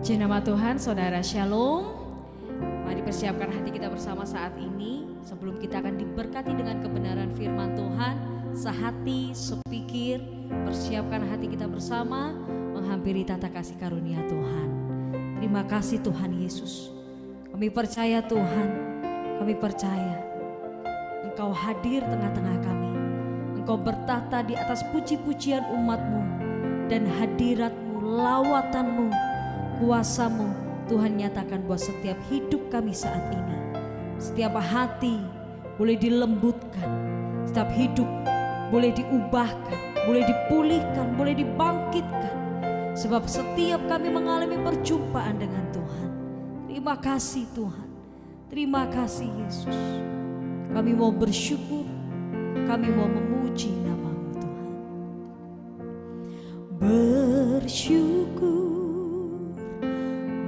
Puji nama Tuhan, saudara Shalom. Mari persiapkan hati kita bersama saat ini. Sebelum kita akan diberkati dengan kebenaran firman Tuhan, sehati, sepikir, persiapkan hati kita bersama menghampiri tata kasih karunia Tuhan. Terima kasih Tuhan Yesus. Kami percaya Tuhan, kami percaya Engkau hadir tengah-tengah kami. Engkau bertata di atas puji-pujian umat-Mu dan hadirat-Mu, lawatan-Mu, kuasa-Mu Tuhan nyatakan buat setiap hidup kami saat ini. Setiap hati boleh dilembutkan, setiap hidup boleh diubahkan, boleh dipulihkan, boleh dibangkitkan. Sebab setiap kami mengalami perjumpaan dengan Tuhan. Terima kasih Tuhan, terima kasih Yesus. Kami mau bersyukur, kami mau memuji nama-Mu Tuhan.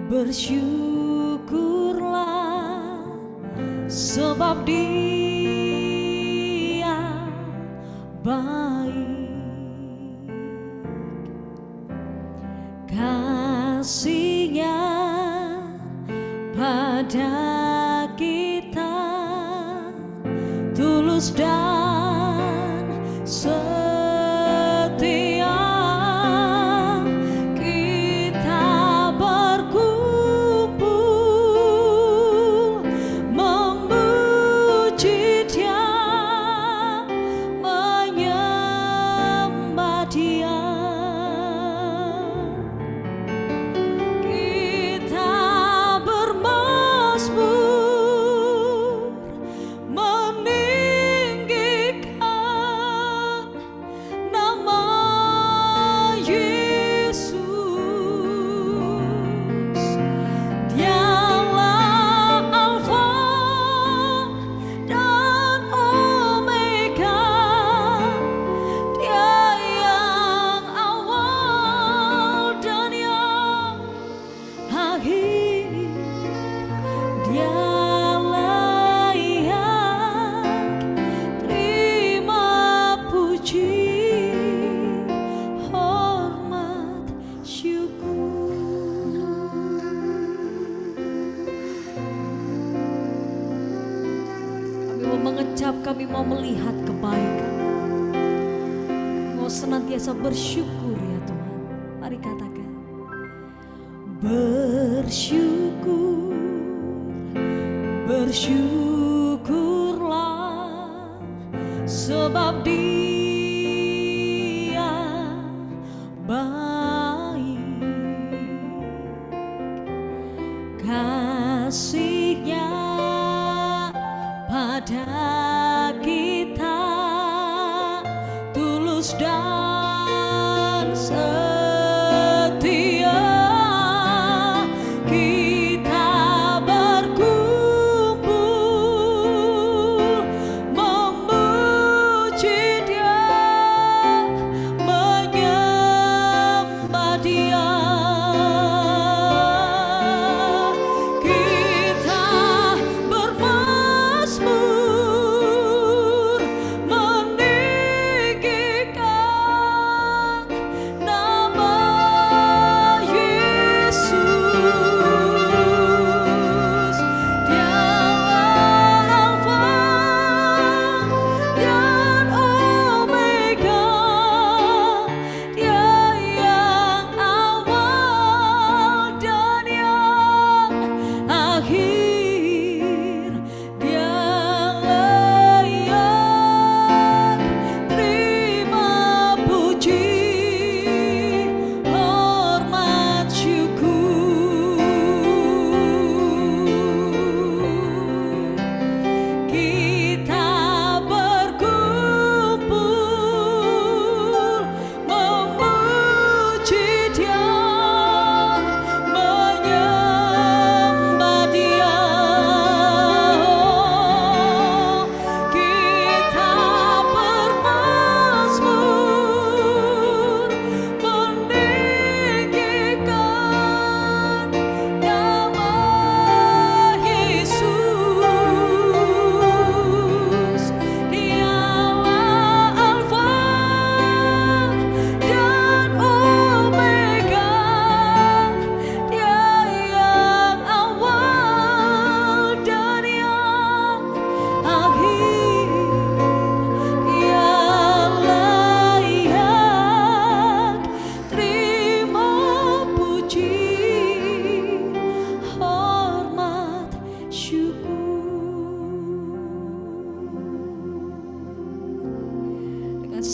Bersyukurlah sebab Dia baik, kasih-Nya pada kita tulus dan setia. Kami mau melihat kebaikan, mau senantiasa bersyukur ya Tuhan. Mari katakan, bersyukurlah sebab Dia baik, kasih-Nya pada kita tulus dan setia. Kita berkumpul memuji Dia, menyembah Dia. Kita bermazmur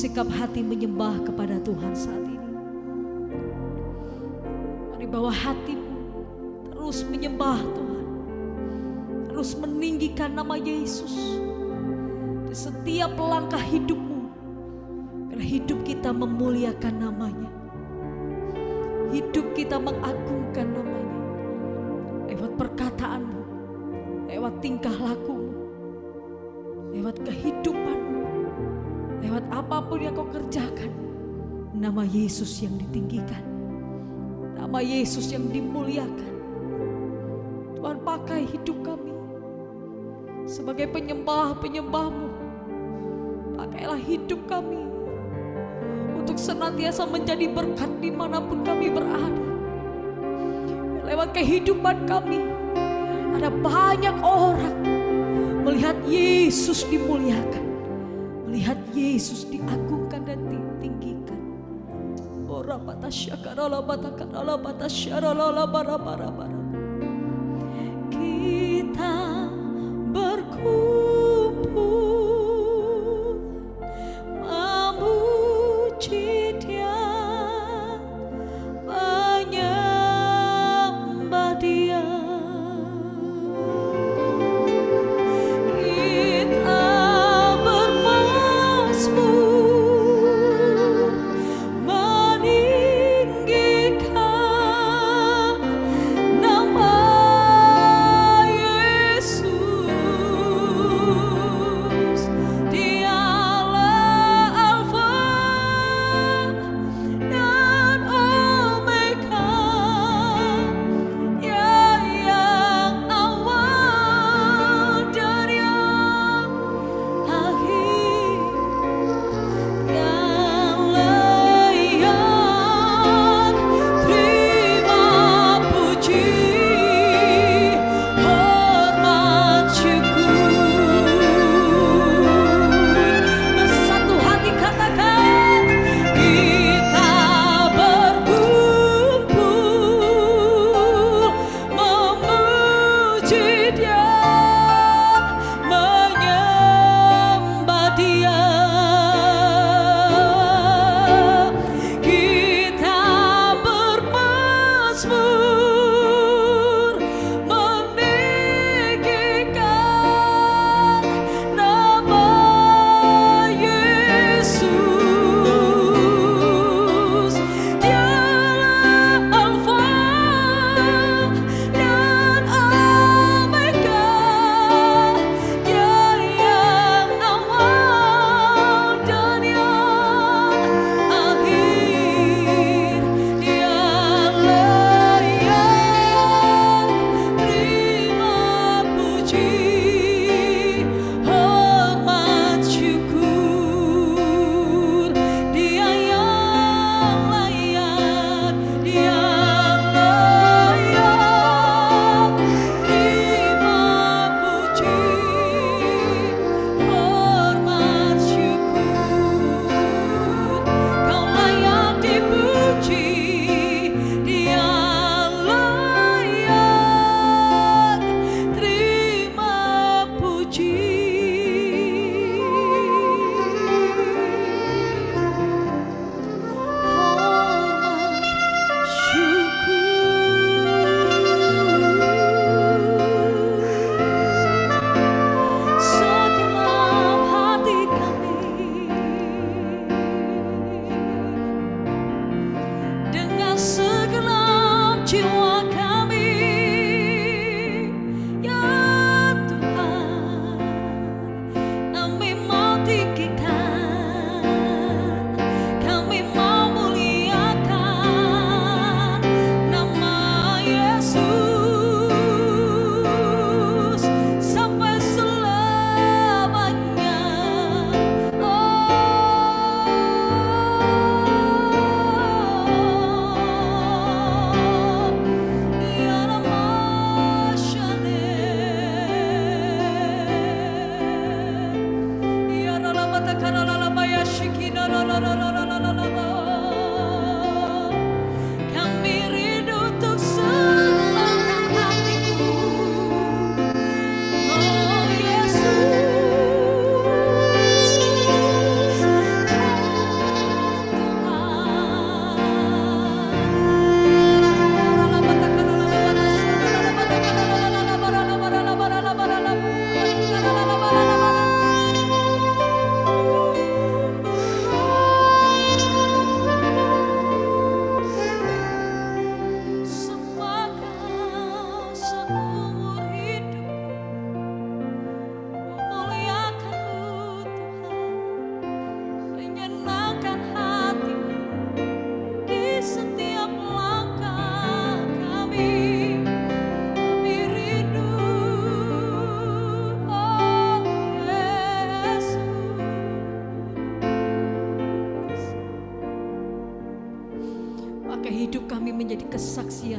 bersikap hati menyembah kepada Tuhan saat ini. Mari bawa hatimu terus menyembah Tuhan, terus meninggikan nama Yesus di setiap langkah hidupmu. Karena hidup kita memuliakan namanya, hidup kita mengagungkan namanya, lewat perkataanmu, lewat tingkah lakumu, lewat kehidupanmu, lewat apapun yang kau kerjakan. Nama Yesus yang ditinggikan, nama Yesus yang dimuliakan. Tuhan, pakai hidup kami sebagai penyembah-penyembah-Mu. Pakailah hidup kami untuk senantiasa menjadi berkat dimanapun kami berada. Lewat kehidupan kami, ada banyak orang melihat Yesus dimuliakan, melihat Yesus diagungkan dan ditinggikan. Ora batasyakara batakara batasyara bara. Kita berkumpul memuji Dia, menyembah Dia. Kita bermazmur meninggikan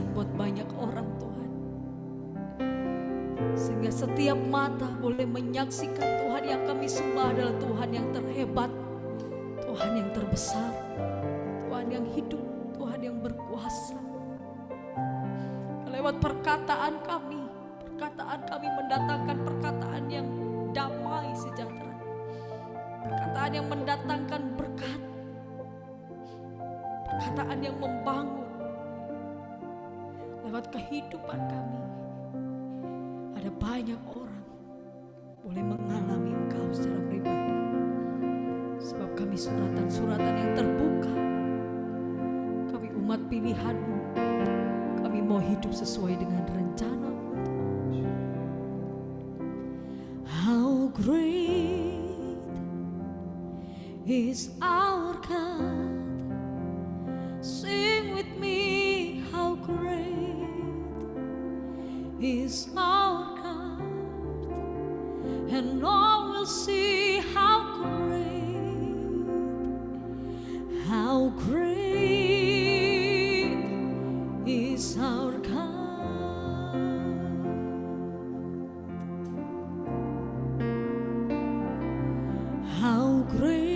mujizat buat banyak orang Tuhan. Sehingga setiap mata boleh menyaksikan Tuhan yang kami sembah adalah Tuhan yang terhebat, Tuhan yang terbesar, Tuhan yang hidup, Tuhan yang berkuasa. Lewat perkataan kami mendatangkan perkataan yang damai sejahtera, perkataan yang mendatangkan berkat, perkataan yang membangun. Lewat kehidupan kami ada banyak orang boleh mengalami Engkau secara pribadi, sebab kami suratan-suratan yang terbuka. Kami umat pilihan-Mu, kami mau hidup sesuai dengan rencana-Mu. How great is our God. Sing with me, how great is our God. And all will see how great is our God. How great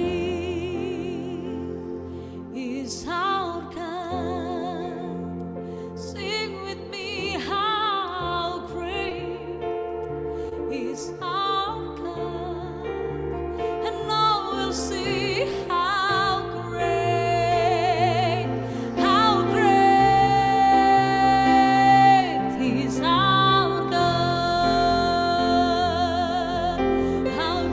is our God. Sing with me, how great is our God. And all will see how great is our God. How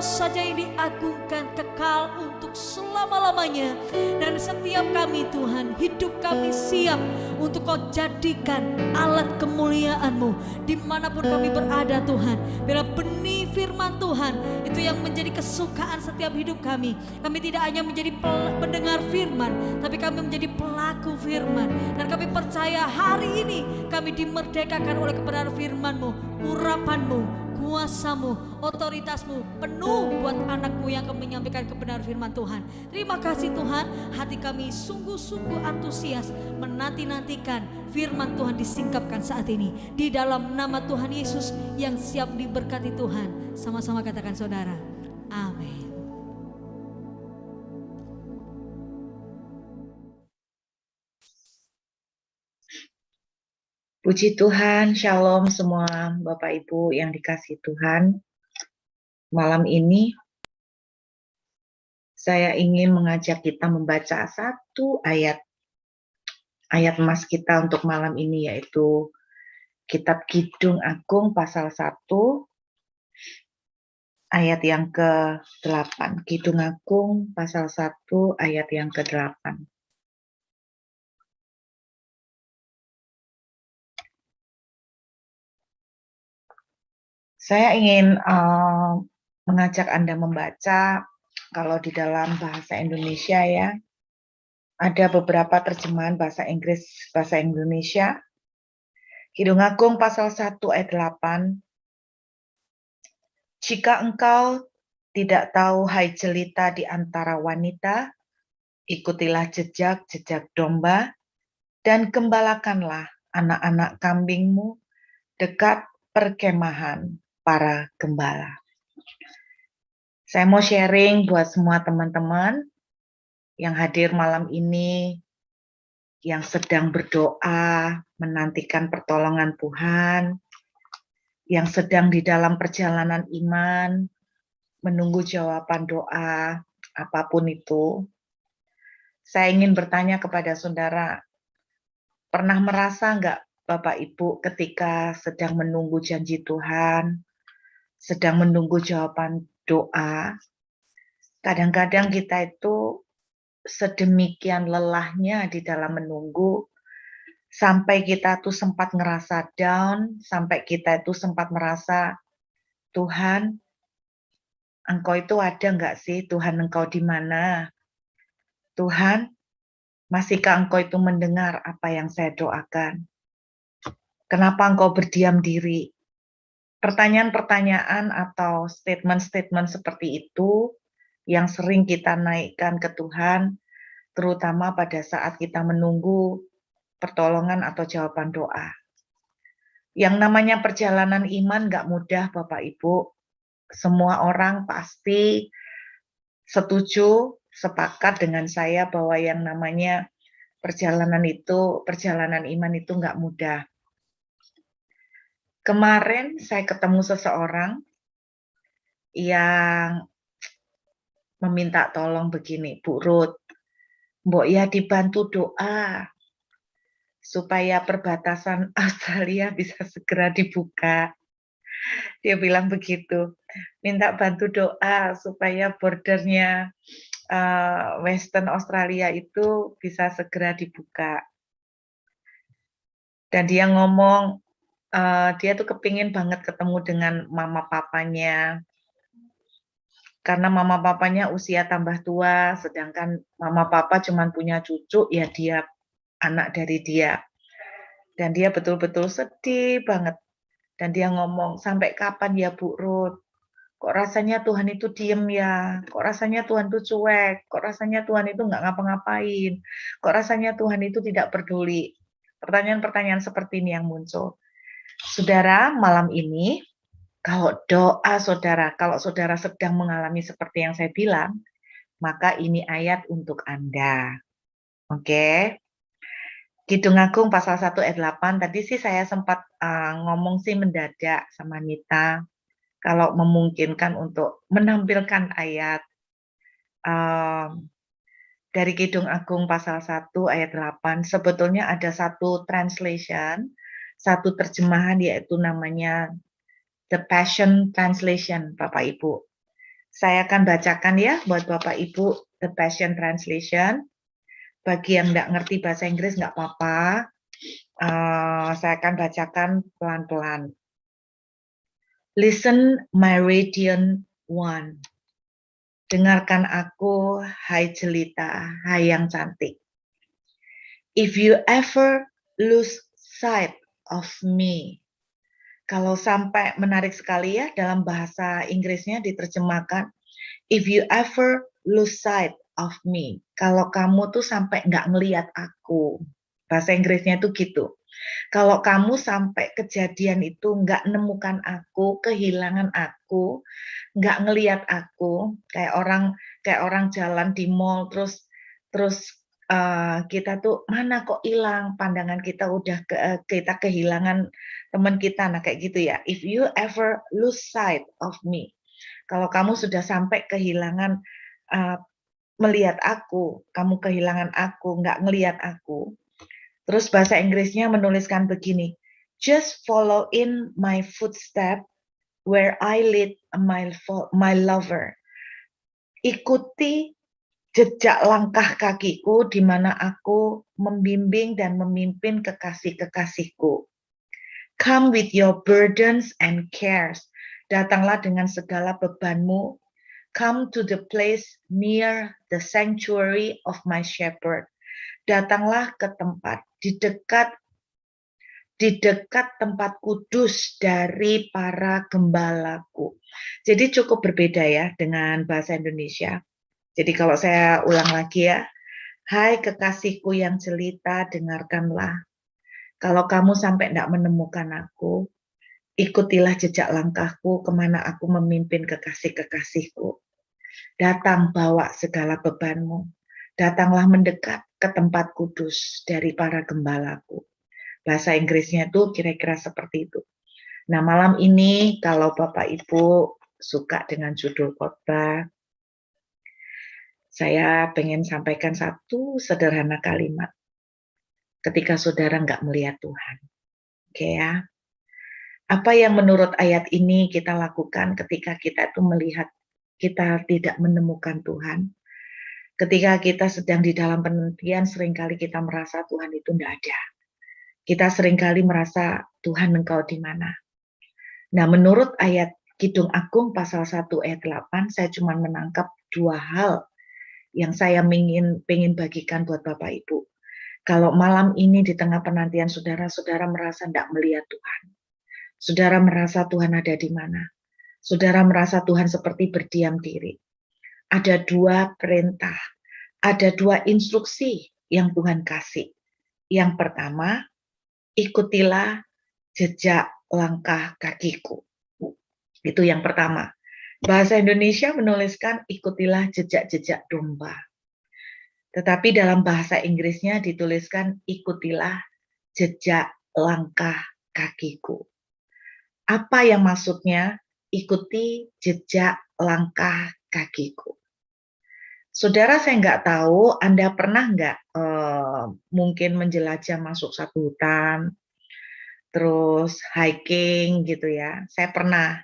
saja yang diagungkan, kekal untuk selama-lamanya. Dan setiap kami Tuhan, hidup kami siap untuk Kau jadikan alat kemuliaan-Mu dimanapun kami berada Tuhan. Bila benih firman Tuhan itu yang menjadi kesukaan setiap hidup kami. Kami tidak hanya menjadi pendengar firman, tapi kami menjadi pelaku firman. Dan kami percaya hari ini kami dimerdekakan oleh kebenaran firman-Mu, urapan-Mu, kuasa-Mu, otoritas-Mu penuh buat anak-Mu yang akan menyampaikan kebenaran firman Tuhan. Terima kasih Tuhan, hati kami sungguh-sungguh antusias menanti-nantikan firman Tuhan disingkapkan saat ini. Di dalam nama Tuhan Yesus yang siap diberkati Tuhan. Sama-sama katakan saudara, amin. Puji Tuhan, Shalom semua Bapak Ibu yang dikasihi Tuhan. Malam ini saya ingin mengajak kita membaca satu ayat emas kita untuk malam ini, yaitu Kitab Kidung Agung pasal 1 ayat yang ke-8. Kidung Agung pasal 1 ayat yang ke-8. Saya ingin mengajak Anda membaca, kalau di dalam bahasa Indonesia ya, ada beberapa terjemahan bahasa Inggris, bahasa Indonesia. Kidung Agung pasal 1 ayat 8. Jika engkau tidak tahu hai jelita di antara wanita, ikutilah jejak-jejak domba, dan gembalakanlah anak-anak kambingmu dekat perkemahan para gembala. Saya mau sharing buat semua teman-teman yang hadir malam ini, yang sedang berdoa, menantikan pertolongan Tuhan, yang sedang di dalam perjalanan iman, menunggu jawaban doa, apapun itu. Saya ingin bertanya kepada saudara, pernah merasa nggak Bapak Ibu ketika sedang menunggu janji Tuhan, sedang menunggu jawaban doa, kadang-kadang kita itu sedemikian lelahnya di dalam menunggu, sampai kita tuh sempat ngerasa down, sampai kita itu sempat merasa, Tuhan, Engkau itu ada nggak sih? Tuhan, Engkau di mana? Tuhan, masihkah Engkau itu mendengar apa yang saya doakan? Kenapa Engkau berdiam diri? Pertanyaan-pertanyaan atau statement-statement seperti itu yang sering kita naikkan ke Tuhan, terutama pada saat kita menunggu pertolongan atau jawaban doa. Yang namanya perjalanan iman nggak mudah, Bapak Ibu. Semua orang pasti setuju, sepakat dengan saya bahwa yang namanya perjalanan iman itu nggak mudah. Kemarin saya ketemu seseorang yang meminta tolong begini, Bu Ruth, Mbok ya dibantu doa supaya perbatasan Australia bisa segera dibuka. Dia bilang begitu, minta bantu doa supaya bordernya Western Australia itu bisa segera dibuka. Dan dia ngomong, dia tuh kepingin banget ketemu dengan mama papanya, karena mama papanya usia tambah tua, sedangkan mama papa cuma punya cucu, ya dia anak dari dia. Dan dia betul-betul sedih banget. Dan dia ngomong, sampai kapan ya Bu Ruth? Kok rasanya Tuhan itu diem ya? Kok rasanya Tuhan itu cuek? Kok rasanya Tuhan itu nggak ngapa-ngapain? Kok rasanya Tuhan itu tidak peduli? Pertanyaan-pertanyaan seperti ini yang muncul. Saudara, malam ini, kalau saudara sedang mengalami seperti yang saya bilang, maka ini ayat untuk Anda. Oke? Kidung Agung pasal 1 ayat 8, tadi sih saya sempat ngomong sih mendadak sama Nita, kalau memungkinkan untuk menampilkan ayat dari Kidung Agung pasal 1 ayat 8, sebetulnya ada satu translation, satu terjemahan yaitu namanya The Passion Translation, Bapak Ibu. Saya akan bacakan ya buat Bapak Ibu The Passion Translation. Bagi yang nggak ngerti bahasa Inggris nggak apa-apa, saya akan bacakan pelan-pelan. Listen, my radiant one. Dengarkan aku, hai jelita, hai yang cantik. If you ever lose sight of me. Kalau sampai menarik sekali ya dalam bahasa Inggrisnya diterjemahkan, if you ever lose sight of me. Kalau kamu tuh sampai nggak ngelihat aku. Bahasa Inggrisnya tuh gitu. Kalau kamu sampai kejadian itu nggak nemukan aku, kehilangan aku, nggak ngelihat aku, kayak orang jalan di mall terus kita tuh, mana kok hilang, pandangan kita udah kita kehilangan teman kita, nah kayak gitu ya. If you ever lose sight of me, kalau kamu sudah sampai kehilangan melihat aku, kamu kehilangan aku, nggak ngelihat aku. Terus bahasa Inggrisnya menuliskan begini, just follow in my footstep where I lead my lover. Ikuti jejak langkah kakiku di mana aku membimbing dan memimpin kekasih-kekasihku. Come with your burdens and cares. Datanglah dengan segala bebanmu. Come to the place near the sanctuary of my shepherd. Datanglah ke tempat di dekat tempat kudus dari para gembalaku. Jadi cukup berbeda ya dengan bahasa Indonesia. Jadi kalau saya ulang lagi ya, hai kekasihku yang jelita, dengarkanlah. Kalau kamu sampai tidak menemukan aku, ikutilah jejak langkahku kemana aku memimpin kekasih-kekasihku. Datang bawa segala bebanmu. Datanglah mendekat ke tempat kudus dari para gembalaku. Bahasa Inggrisnya tuh kira-kira seperti itu. Nah, malam ini kalau Bapak Ibu suka dengan judul khotbah, saya pengen sampaikan satu sederhana kalimat. Ketika saudara nggak melihat Tuhan. Oke ya. Apa yang menurut ayat ini kita lakukan ketika kita itu melihat kita tidak menemukan Tuhan? Ketika kita sedang di dalam penantian, seringkali kita merasa Tuhan itu tidak ada. Kita seringkali merasa, Tuhan engkau di mana? Nah, menurut ayat Kidung Agung pasal 1 ayat 8, saya cuma menangkap dua hal yang saya pengen bagikan buat Bapak Ibu. Kalau malam ini di tengah penantian saudara merasa tidak melihat Tuhan. Saudara merasa Tuhan ada di mana? Saudara merasa Tuhan seperti berdiam diri. Ada dua perintah, ada dua instruksi yang Tuhan kasih. Yang pertama, ikutilah jejak langkah kakiku. Itu yang pertama. Bahasa Indonesia menuliskan ikutilah jejak-jejak domba. Tetapi dalam bahasa Inggrisnya dituliskan ikutilah jejak langkah kakiku. Apa yang maksudnya? Ikuti jejak langkah kakiku. Saudara, saya nggak tahu Anda pernah nggak mungkin menjelajah masuk satu hutan, terus hiking gitu ya. Saya pernah.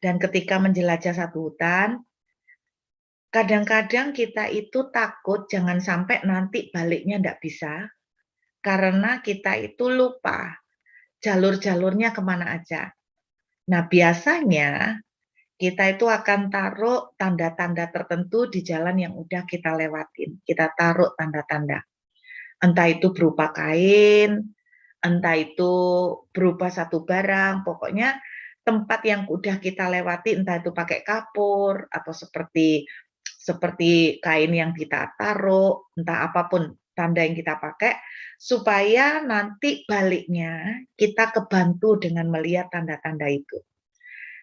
Dan ketika menjelajah satu hutan, kadang-kadang kita itu takut jangan sampai nanti baliknya nggak bisa, karena kita itu lupa jalur-jalurnya kemana aja. Nah, biasanya kita itu akan taruh tanda-tanda tertentu di jalan yang udah kita lewatin. Kita taruh tanda-tanda. Entah itu berupa kain, entah itu berupa satu barang, pokoknya tempat yang udah kita lewati, entah itu pakai kapur, atau seperti kain yang kita taruh, entah apapun tanda yang kita pakai, supaya nanti baliknya kita kebantu dengan melihat tanda-tanda itu.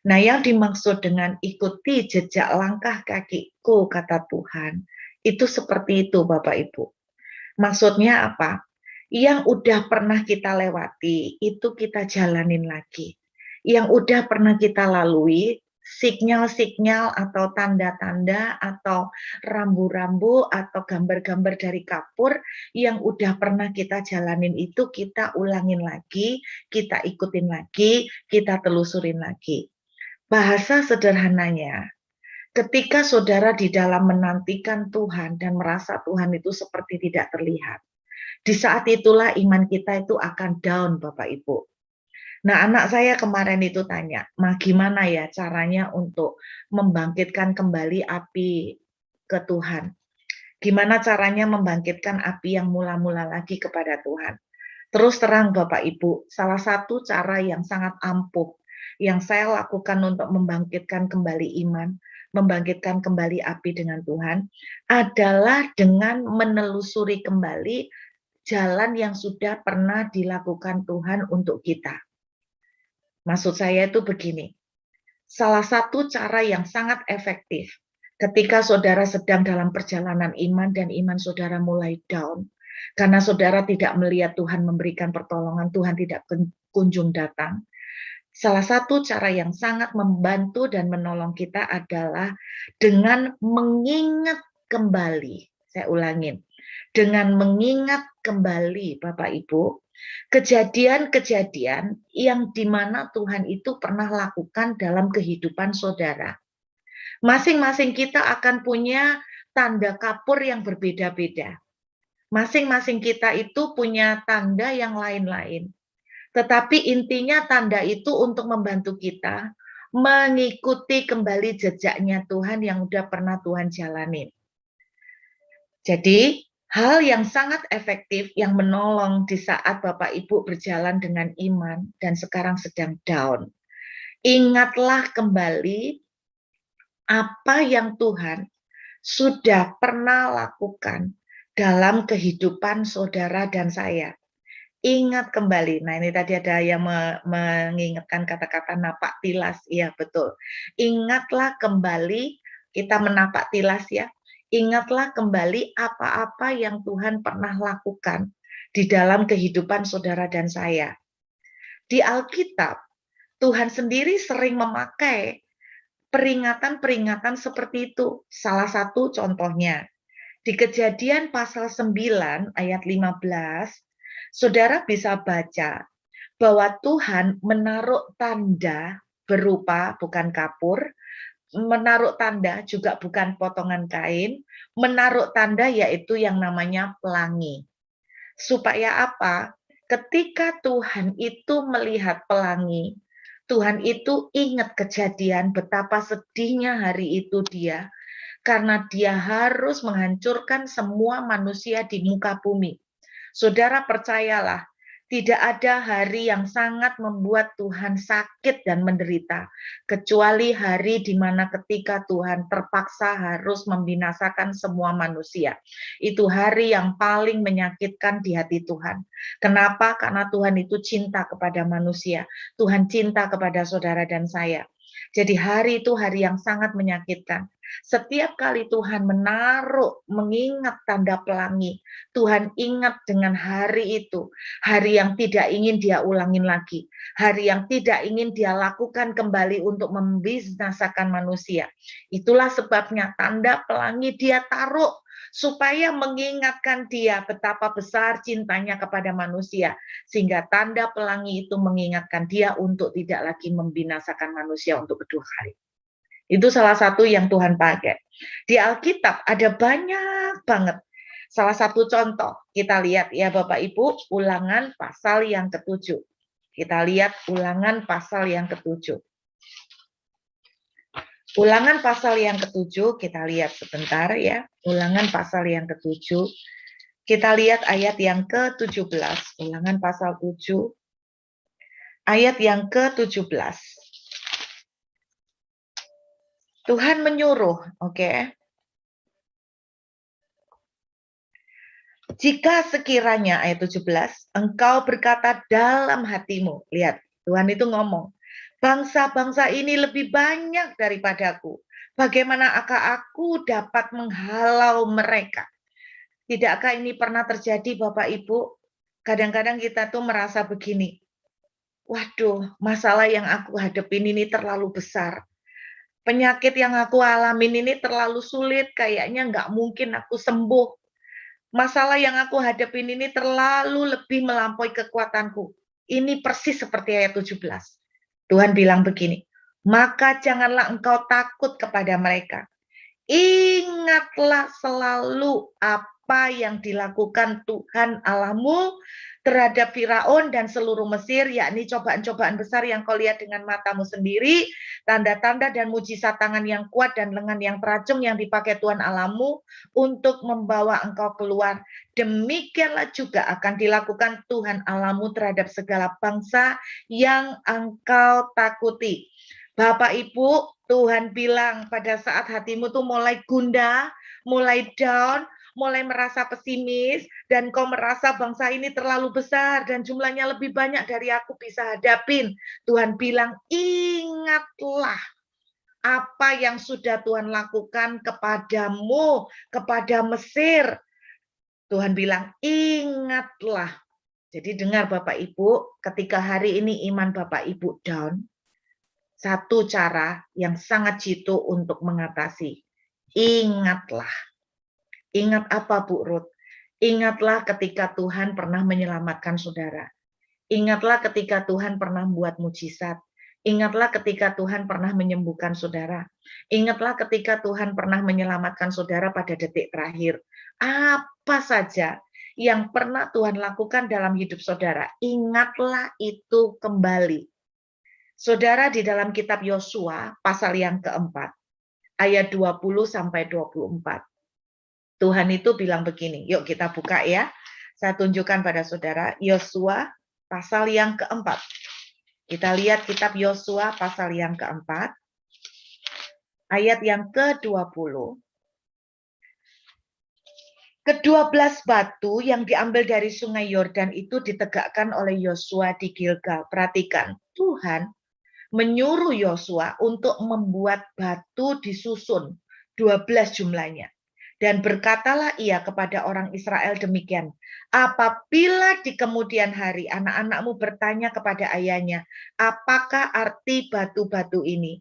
Nah, yang dimaksud dengan ikuti jejak langkah kakiku, kata Tuhan, itu seperti itu Bapak Ibu. Maksudnya apa? Yang udah pernah kita lewati, itu kita jalanin lagi. Yang udah pernah kita lalui, sinyal-sinyal atau tanda-tanda atau rambu-rambu atau gambar-gambar dari kapur yang udah pernah kita jalanin itu kita ulangin lagi, kita ikutin lagi, kita telusurin lagi. Bahasa sederhananya, ketika saudara di dalam menantikan Tuhan dan merasa Tuhan itu seperti tidak terlihat, di saat itulah iman kita itu akan down, Bapak Ibu. Nah, anak saya kemarin itu tanya, gimana ya caranya untuk membangkitkan kembali api ke Tuhan? Gimana caranya membangkitkan api yang mula-mula lagi kepada Tuhan? Terus terang Bapak Ibu, salah satu cara yang sangat ampuh yang saya lakukan untuk membangkitkan kembali iman, membangkitkan kembali api dengan Tuhan, adalah dengan menelusuri kembali jalan yang sudah pernah dilakukan Tuhan untuk kita. Maksud saya itu begini, salah satu cara yang sangat efektif Ketika saudara sedang dalam perjalanan iman dan iman saudara mulai down, karena saudara tidak melihat Tuhan memberikan pertolongan, Tuhan tidak kunjung datang. Salah satu cara yang sangat membantu dan menolong kita adalah dengan mengingat kembali. Saya ulangin, dengan mengingat kembali Bapak Ibu, kejadian-kejadian yang dimana Tuhan itu pernah lakukan dalam kehidupan saudara. Masing-masing kita akan punya tanda kapur yang berbeda-beda. Masing-masing kita itu punya tanda yang lain-lain. Tetapi intinya tanda itu untuk membantu kita mengikuti kembali jejaknya Tuhan yang udah pernah Tuhan jalanin. Jadi, hal yang sangat efektif yang menolong di saat Bapak Ibu berjalan dengan iman dan sekarang sedang down. Ingatlah kembali apa yang Tuhan sudah pernah lakukan dalam kehidupan saudara dan saya. Ingat kembali. Nah, ini tadi ada yang mengingatkan kata-kata napak tilas. Iya, betul. Ingatlah kembali, kita menapak tilas ya. Ingatlah kembali apa-apa yang Tuhan pernah lakukan di dalam kehidupan saudara dan saya. Di Alkitab, Tuhan sendiri sering memakai peringatan-peringatan seperti itu. Salah satu contohnya, di Kejadian pasal 9 ayat 15, saudara bisa baca bahwa Tuhan menaruh tanda berupa bukan kapur, menaruh tanda juga bukan potongan kain, menaruh tanda yaitu yang namanya pelangi. Supaya apa? Ketika Tuhan itu melihat pelangi, Tuhan itu ingat kejadian betapa sedihnya hari itu dia, karena dia harus menghancurkan semua manusia di muka bumi. Saudara percayalah, tidak ada hari yang sangat membuat Tuhan sakit dan menderita, kecuali hari di mana ketika Tuhan terpaksa harus membinasakan semua manusia. Itu hari yang paling menyakitkan di hati Tuhan. Kenapa? Karena Tuhan itu cinta kepada manusia. Tuhan cinta kepada saudara dan saya. Jadi hari itu hari yang sangat menyakitkan. Setiap kali Tuhan mengingat tanda pelangi, Tuhan ingat dengan hari itu, hari yang tidak ingin dia ulangin lagi, hari yang tidak ingin dia lakukan kembali untuk membinasakan manusia. Itulah sebabnya tanda pelangi dia taruh, supaya mengingatkan dia betapa besar cintanya kepada manusia, sehingga tanda pelangi itu mengingatkan dia untuk tidak lagi membinasakan manusia untuk kedua kali. Itu salah satu yang Tuhan pakai. Di Alkitab ada banyak banget. Salah satu contoh, kita lihat ya Bapak Ibu, Ulangan pasal yang ke-7. Kita lihat Ulangan pasal yang ke-7. Ulangan pasal yang ke-7, kita lihat sebentar ya. Ulangan pasal yang ke-7. Kita lihat ayat yang ke-17. Ulangan pasal 7. Ayat yang ke-17. Tuhan menyuruh, oke. Jika sekiranya, ayat 17, engkau berkata dalam hatimu, lihat, Tuhan itu ngomong, bangsa-bangsa ini lebih banyak daripadaku. Bagaimanakah aku dapat menghalau mereka? Tidakkah ini pernah terjadi Bapak Ibu? Kadang-kadang kita tuh merasa begini, waduh, masalah yang aku hadapin ini terlalu besar. Penyakit yang aku alamin ini terlalu sulit, kayaknya nggak mungkin aku sembuh. Masalah yang aku hadapin ini terlalu lebih melampaui kekuatanku. Ini persis seperti ayat 17. Tuhan bilang begini, maka janganlah engkau takut kepada mereka. Ingatlah selalu apa yang dilakukan Tuhan Allahmu terhadap Firaun dan seluruh Mesir, yakni cobaan-cobaan besar yang kau lihat dengan matamu sendiri, tanda-tanda dan mujizat tangan yang kuat dan lengan yang teracung yang dipakai Tuhan Allahmu untuk membawa engkau keluar. Demikianlah juga akan dilakukan Tuhan Allahmu terhadap segala bangsa yang engkau takuti. Bapak Ibu, Tuhan bilang pada saat hatimu tuh mulai gundah, mulai down, mulai merasa pesimis, dan kau merasa bangsa ini terlalu besar dan jumlahnya lebih banyak dari aku bisa hadapin. Tuhan bilang, ingatlah apa yang sudah Tuhan lakukan kepadamu, kepada Mesir. Tuhan bilang, ingatlah. Jadi dengar Bapak Ibu, ketika hari ini iman Bapak Ibu down, satu cara yang sangat jitu untuk mengatasi, ingatlah. Ingat apa Bu Ruth? Ingatlah ketika Tuhan pernah menyelamatkan saudara. Ingatlah ketika Tuhan pernah membuat mujizat. Ingatlah ketika Tuhan pernah menyembuhkan saudara. Ingatlah ketika Tuhan pernah menyelamatkan saudara pada detik terakhir. Apa saja yang pernah Tuhan lakukan dalam hidup saudara, ingatlah itu kembali. Saudara, di dalam kitab Yosua pasal yang keempat, ayat 20 sampai 24. Tuhan itu bilang begini, yuk kita buka ya. Saya tunjukkan pada saudara, Yosua pasal yang keempat. Kita lihat kitab Yosua pasal yang keempat, ayat yang ke-20. Ke-12 batu yang diambil dari sungai Yordan itu ditegakkan oleh Yosua di Gilgal. Perhatikan, Tuhan menyuruh Yosua untuk membuat batu disusun, 12 jumlahnya. Dan berkatalah ia kepada orang Israel demikian, apabila di kemudian hari anak-anakmu bertanya kepada ayahnya, apakah arti batu-batu ini?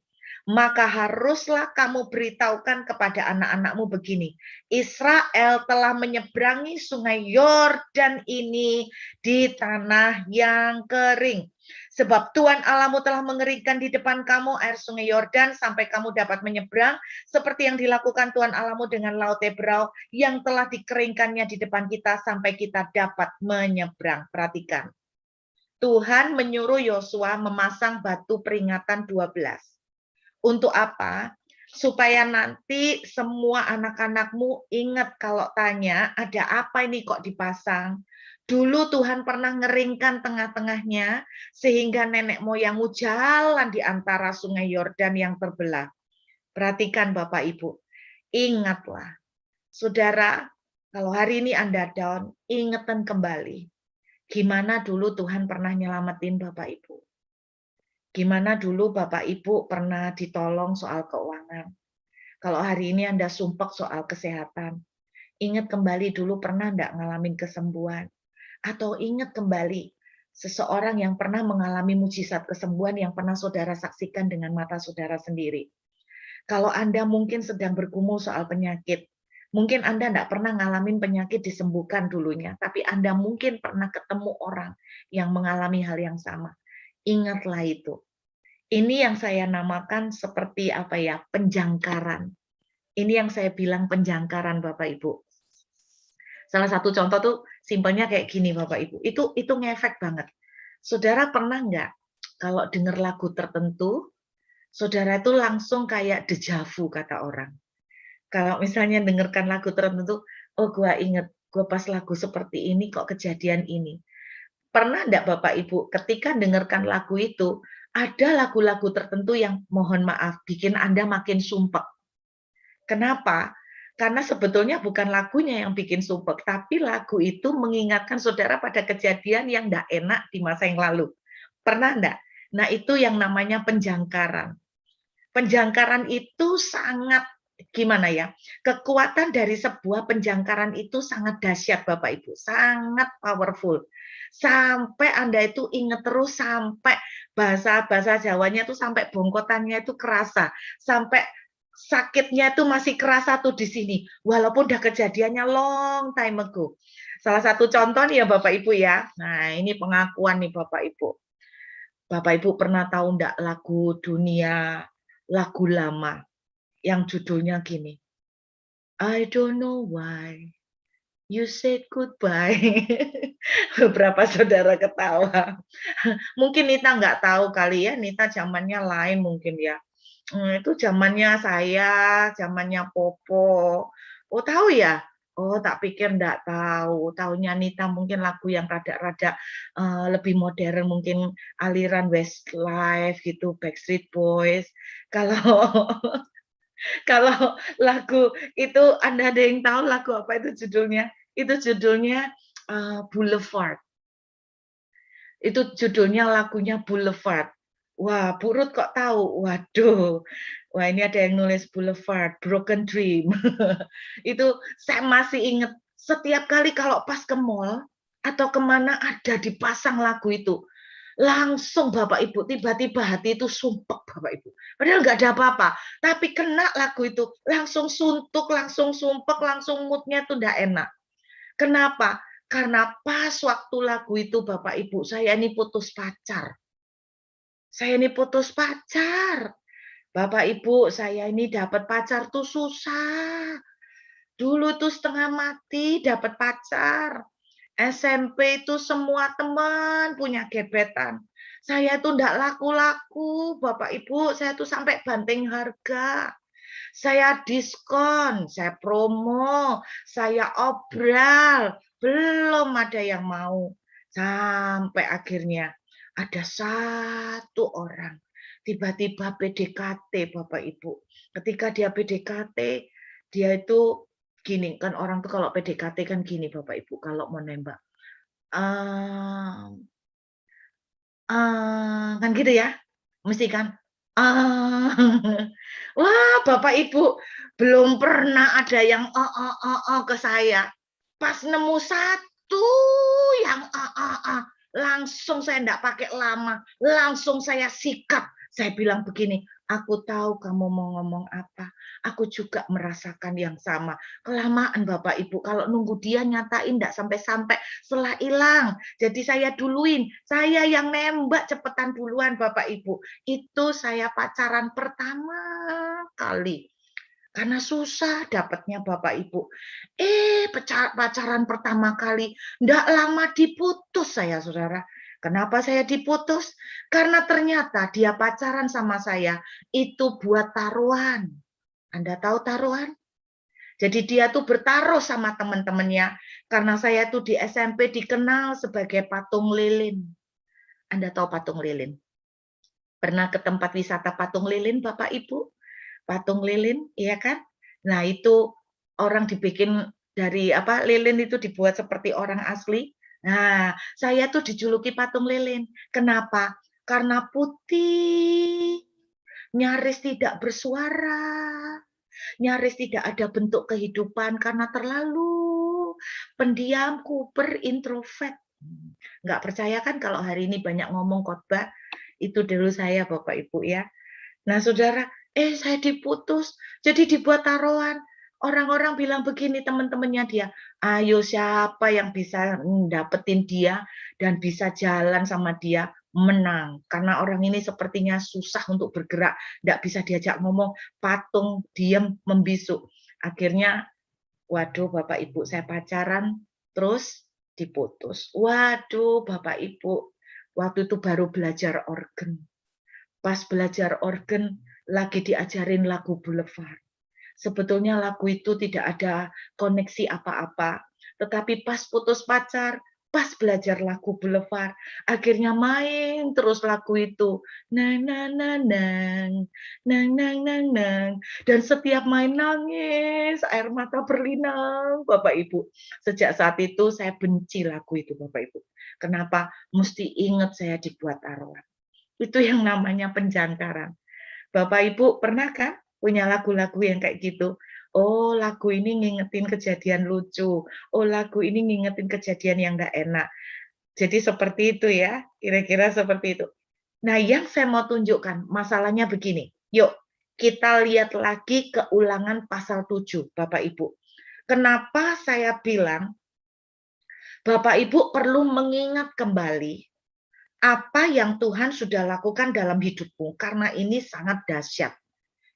Maka haruslah kamu beritahukan kepada anak-anakmu begini, Israel telah menyeberangi sungai Yordan ini di tanah yang kering. Sebab Tuhan Allahmu telah mengeringkan di depan kamu air sungai Yordan sampai kamu dapat menyeberang, seperti yang dilakukan Tuhan Allahmu dengan Laut Tebrau yang telah dikeringkannya di depan kita sampai kita dapat menyeberang. Perhatikan, Tuhan menyuruh Yosua memasang batu peringatan 12. Untuk apa? Supaya nanti semua anak-anakmu ingat kalau tanya, ada apa ini kok dipasang? Dulu Tuhan pernah ngeringkan tengah-tengahnya, sehingga nenek moyangmu jalan di antara sungai Yordan yang terbelah. Perhatikan Bapak Ibu, ingatlah. Saudara, kalau hari ini Anda down, ingatan kembali. Gimana dulu Tuhan pernah nyelamatin Bapak Ibu? Gimana dulu Bapak Ibu pernah ditolong soal keuangan? Kalau hari ini Anda sumpek soal kesehatan, ingat kembali dulu pernah enggak ngalamin kesembuhan? Atau ingat kembali seseorang yang pernah mengalami mujizat kesembuhan yang pernah saudara saksikan dengan mata saudara sendiri? Kalau Anda mungkin sedang bergumul soal penyakit, mungkin Anda enggak pernah ngalamin penyakit disembuhkan dulunya, tapi Anda mungkin pernah ketemu orang yang mengalami hal yang sama. Ingatlah itu. Ini yang saya namakan seperti apa ya, penjangkaran. Ini yang saya bilang penjangkaran Bapak Ibu. Salah satu contoh tuh simpelnya kayak gini Bapak Ibu. Itu ngefek banget. Saudara pernah nggak kalau dengar lagu tertentu, saudara itu langsung kayak deja vu kata orang. Kalau misalnya dengarkan lagu tertentu, oh gua inget, gua pas lagu seperti ini kok kejadian ini. Pernah enggak Bapak Ibu ketika dengarkan lagu itu, ada lagu-lagu tertentu yang mohon maaf bikin Anda makin sumpek. Kenapa? Karena sebetulnya bukan lagunya yang bikin sumpek, tapi lagu itu mengingatkan saudara pada kejadian yang enggak enak di masa yang lalu. Pernah enggak? Nah, itu yang namanya penjangkaran. Penjangkaran itu sangat gimana ya? Kekuatan dari sebuah penjangkaran itu sangat dahsyat Bapak Ibu, sangat powerful. Sampai Anda itu ingat terus, sampai bahasa Jawanya itu sampai bongkotannya itu kerasa, sampai sakitnya itu masih kerasa tuh di sini, walaupun udah kejadiannya long time ago. Salah satu contoh nih ya Bapak Ibu ya. Nah, ini pengakuan nih Bapak Ibu. Bapak Ibu pernah tahu enggak lagu dunia, lagu lama yang judulnya gini, I don't know why you said goodbye. Beberapa saudara ketawa. Mungkin Nita nggak tahu kali ya, Nita zamannya lain mungkin ya. Itu zamannya saya, zamannya Popo. Oh tahu ya? Oh tak pikir nggak tahu. Tahunya Nita mungkin lagu yang rada-rada lebih modern, mungkin aliran Westlife gitu, Backstreet Boys. Kalau kalau lagu itu Anda ada yang tahu lagu apa itu judulnya? Itu judulnya Boulevard. Itu judulnya lagunya Boulevard. Wah, Bu Ruth kok tahu? Waduh, Wah, ini ada yang nulis Boulevard, Broken Dream. Itu saya masih ingat, setiap kali kalau pas ke mall atau kemana ada dipasang lagu itu, langsung Bapak Ibu, tiba-tiba hati itu sumpek Bapak Ibu. Padahal nggak ada apa-apa, tapi kena lagu itu, langsung suntuk, langsung sumpek, langsung moodnya tuh nggak enak. Kenapa? Karena pas waktu lagu itu Bapak Ibu, saya ini putus pacar. Saya ini putus pacar. Bapak Ibu, saya ini dapat pacar tuh susah. Dulu tuh setengah mati dapat pacar. SMP itu semua teman punya gebetan. Saya tuh enggak laku-laku, Bapak Ibu. Saya tuh sampai banting harga. Saya diskon, saya promo, saya obral. Belum ada yang mau. Sampai akhirnya ada satu orang tiba-tiba PDKT Bapak Ibu. Ketika dia PDKT, dia itu gini, kan orang tuh kalau PDKT kan gini Bapak Ibu, kalau mau nembak. Kan gitu ya? Mesti kan? Wah, Bapak Ibu, belum pernah ada yang ke saya. Pas nemu satu yang langsung saya enggak pakai lama, langsung saya sikat. Saya bilang begini, "Aku tahu kamu mau ngomong apa. Aku juga merasakan yang sama." Kelamaan Bapak Ibu, kalau nunggu dia nyatain enggak sampai-sampai, setelah hilang. Jadi saya duluin, saya yang nembak cepetan duluan Bapak Ibu. Itu saya pacaran pertama kali. Karena susah dapatnya Bapak Ibu. Pacaran pertama kali, ndak lama diputus saya, saudara. Kenapa saya diputus? Karena ternyata dia pacaran sama saya, itu buat taruhan. Anda tahu taruhan? Jadi dia tuh bertaruh sama teman-temannya. Karena saya tuh di SMP dikenal sebagai patung lilin. Anda tahu patung lilin? Pernah ke tempat wisata patung lilin, Bapak Ibu? Patung lilin, iya kan? Nah, itu orang dibikin dari apa? Lilin itu dibuat seperti orang asli. Nah, saya tuh dijuluki patung lilin. Kenapa? Karena putih, nyaris tidak bersuara, nyaris tidak ada bentuk kehidupan karena terlalu pendiam, kuper, introvert. Nggak percaya kan kalau hari ini banyak ngomong khotbah? Itu dulu saya, Bapak Ibu ya. Nah, saudara, saya diputus, jadi dibuat taruhan. Orang-orang bilang begini, teman-temannya dia, ayo siapa yang bisa dapetin dia dan bisa jalan sama dia, menang. Karena orang ini sepertinya susah untuk bergerak, tidak bisa diajak ngomong, patung, diem, membisu. Akhirnya, waduh Bapak Ibu, saya pacaran, terus diputus. Waduh Bapak Ibu, waktu itu baru belajar organ. Pas belajar organ, lagi diajarin lagu Boulevard. Sebetulnya lagu itu tidak ada koneksi apa-apa. Tetapi pas putus pacar, pas belajar lagu Boulevard, akhirnya main terus lagu itu. Nang, nang, nang, nang, nang, nang, nang, nang. Dan setiap main nangis, air mata berlinang, Bapak Ibu. Sejak saat itu saya benci lagu itu, Bapak Ibu. Kenapa? Mesti ingat saya dibuat taruhan. Itu yang namanya penjangkaran. Bapak Ibu pernah kan punya lagu-lagu yang kayak gitu? Oh, lagu ini ngingetin kejadian lucu. Oh, lagu ini ngingetin kejadian yang nggak enak. Jadi seperti itu ya, kira-kira seperti itu. Nah, yang saya mau tunjukkan, masalahnya begini. Yuk, kita lihat lagi ke Ulangan pasal 7, Bapak Ibu. Kenapa saya bilang Bapak Ibu perlu mengingat kembali apa yang Tuhan sudah lakukan dalam hidupmu, karena ini sangat dahsyat.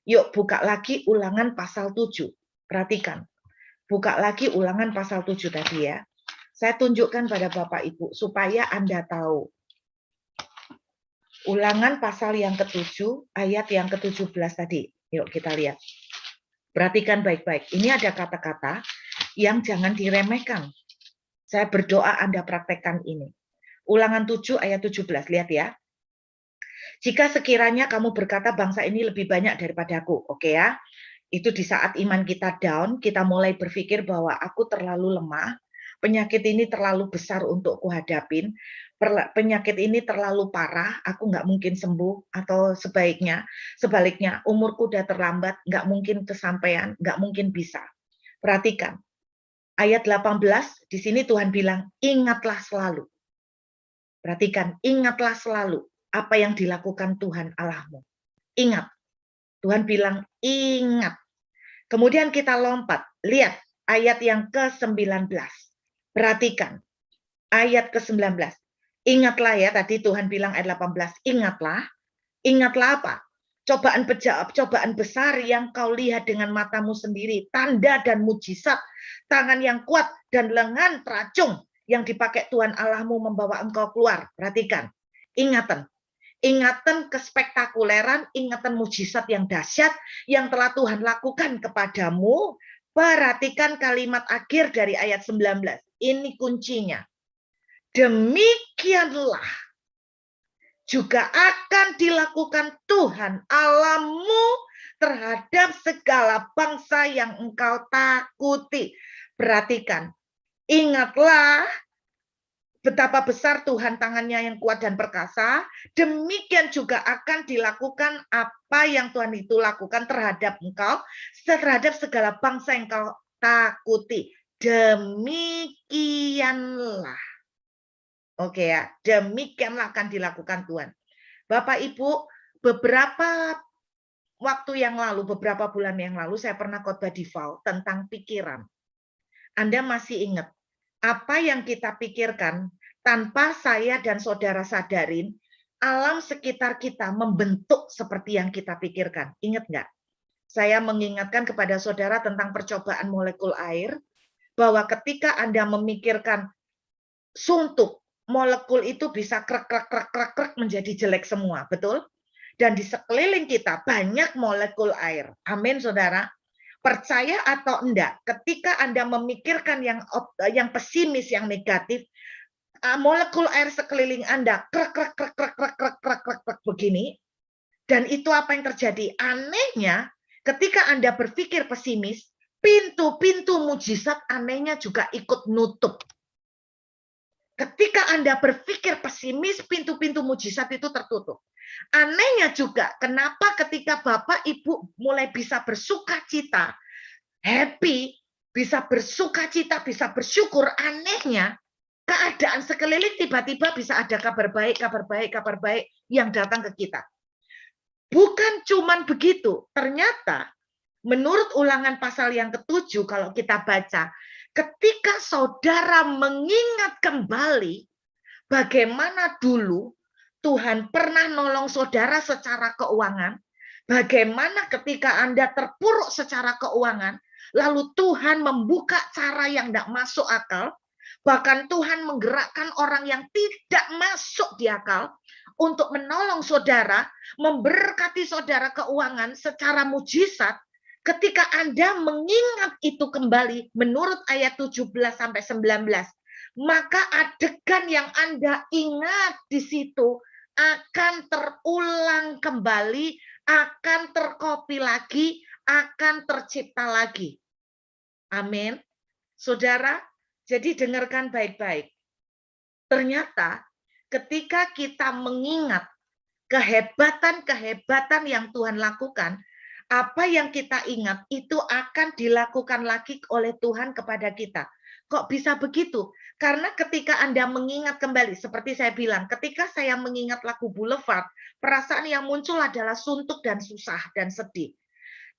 Yuk buka lagi Ulangan pasal 7. Perhatikan. Buka lagi Ulangan pasal 7 tadi ya. Saya tunjukkan pada Bapak Ibu supaya Anda tahu. Ulangan pasal yang ke-7, ayat yang ke-17 tadi. Yuk kita lihat. Perhatikan baik-baik. Ini ada kata-kata yang jangan diremehkan. Saya berdoa Anda praktekkan ini. Ulangan 7 ayat 17, lihat ya. Jika sekiranya kamu berkata bangsa ini lebih banyak daripadaku, oke ya. Itu di saat iman kita down, kita mulai berpikir bahwa aku terlalu lemah, penyakit ini terlalu besar untuk kuhadapin, penyakit ini terlalu parah, aku nggak mungkin sembuh, atau sebaliknya, umurku udah terlambat, nggak mungkin kesampaian, nggak mungkin bisa. Perhatikan, ayat 18, di sini Tuhan bilang, ingatlah selalu. Perhatikan, ingatlah selalu apa yang dilakukan Tuhan Allahmu. Ingat, Tuhan bilang ingat. Kemudian kita lompat, lihat ayat yang ke-19. Perhatikan, ayat ke-19. Ingatlah ya, tadi Tuhan bilang ayat 18, ingatlah. Ingatlah apa? Cobaan besar yang kau lihat dengan matamu sendiri, tanda dan mujizat, tangan yang kuat dan lengan teracung yang dipakai Tuhan Allahmu membawa engkau keluar. Perhatikan, ingatan kespektakuleran, ingatan mujizat yang dahsyat yang telah Tuhan lakukan kepadamu. Perhatikan kalimat akhir dari ayat 19. Ini kuncinya. Demikianlah juga akan dilakukan Tuhan Allahmu terhadap segala bangsa yang engkau takuti. Perhatikan, ingatlah betapa besar Tuhan tangannya yang kuat dan perkasa, demikian juga akan dilakukan apa yang Tuhan itu lakukan terhadap engkau, terhadap segala bangsa yang engkau takuti. Demikianlah. Oke ya, demikianlah akan dilakukan Tuhan. Bapak Ibu, beberapa waktu yang lalu, beberapa bulan yang lalu, saya pernah khotbah di VAU tentang pikiran. Anda masih ingat, apa yang kita pikirkan, tanpa saya dan saudara sadarin, alam sekitar kita membentuk seperti yang kita pikirkan. Ingat nggak? Saya mengingatkan kepada saudara tentang percobaan molekul air, bahwa ketika Anda memikirkan suntuk, molekul itu bisa krek menjadi jelek semua, betul? Dan di sekeliling kita banyak molekul air. Amin, saudara. Percaya atau enggak, ketika Anda memikirkan yang pesimis, yang negatif, molekul air sekeliling Anda krek begini, dan itu apa yang terjadi? Anehnya, ketika Anda berpikir pesimis, pintu-pintu mujizat anehnya juga ikut nutup. Ketika Anda berpikir pesimis, pintu-pintu mujizat itu tertutup. Anehnya juga, kenapa ketika Bapak Ibu mulai bisa bersuka cita, happy, bisa bersuka cita, bisa bersyukur, anehnya keadaan sekeliling tiba-tiba bisa ada kabar baik yang datang ke kita. Bukan cuman begitu, ternyata menurut Ulangan pasal yang ke-7 kalau kita baca, ketika saudara mengingat kembali bagaimana dulu Tuhan pernah nolong saudara secara keuangan, bagaimana ketika Anda terpuruk secara keuangan, lalu Tuhan membuka cara yang tidak masuk akal, bahkan Tuhan menggerakkan orang yang tidak masuk di akal untuk menolong saudara, memberkati saudara keuangan secara mujizat. Ketika Anda mengingat itu kembali menurut ayat 17 sampai 19, maka adegan yang Anda ingat di situ akan terulang kembali, akan terkopi lagi, akan tercipta lagi. Amin. Saudara, jadi dengarkan baik-baik. Ternyata ketika kita mengingat kehebatan-kehebatan yang Tuhan lakukan, apa yang kita ingat itu akan dilakukan lagi oleh Tuhan kepada kita. Kok bisa begitu? Karena ketika Anda mengingat kembali, seperti saya bilang, ketika saya mengingat lagu Boulevard, perasaan yang muncul adalah suntuk dan susah dan sedih.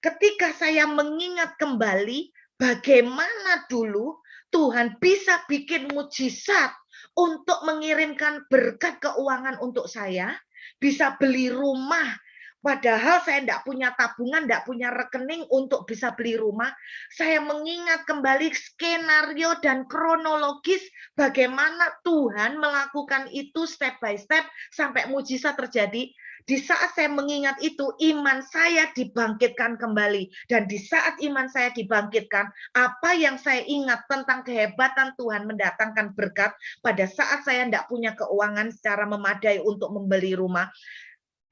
Ketika saya mengingat kembali bagaimana dulu Tuhan bisa bikin mujizat untuk mengirimkan berkat keuangan untuk saya, bisa beli rumah, padahal saya tidak punya tabungan, tidak punya rekening untuk bisa beli rumah. Saya mengingat kembali skenario dan kronologis bagaimana Tuhan melakukan itu step by step sampai mujizat terjadi. Di saat saya mengingat itu, iman saya dibangkitkan kembali. Dan di saat iman saya dibangkitkan, apa yang saya ingat tentang kehebatan Tuhan mendatangkan berkat pada saat saya tidak punya keuangan secara memadai untuk membeli rumah,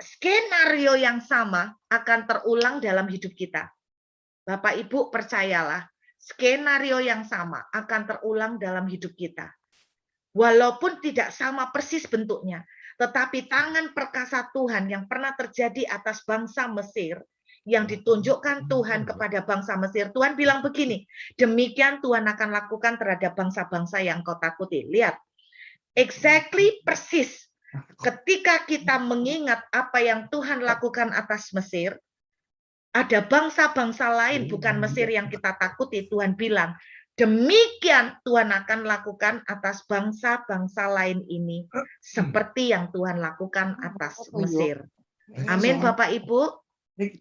skenario yang sama akan terulang dalam hidup kita. Bapak Ibu percayalah, skenario yang sama akan terulang dalam hidup kita. Walaupun tidak sama persis bentuknya, tetapi tangan perkasa Tuhan yang pernah terjadi atas bangsa Mesir, yang ditunjukkan Tuhan kepada bangsa Mesir, Tuhan bilang begini, demikian Tuhan akan lakukan terhadap bangsa-bangsa yang kau takuti. Lihat, exactly persis. Ketika kita mengingat apa yang Tuhan lakukan atas Mesir, ada bangsa-bangsa lain, bukan Mesir yang kita takuti, Tuhan bilang, demikian Tuhan akan lakukan atas bangsa-bangsa lain ini, seperti yang Tuhan lakukan atas Mesir. Amin, Bapak Ibu.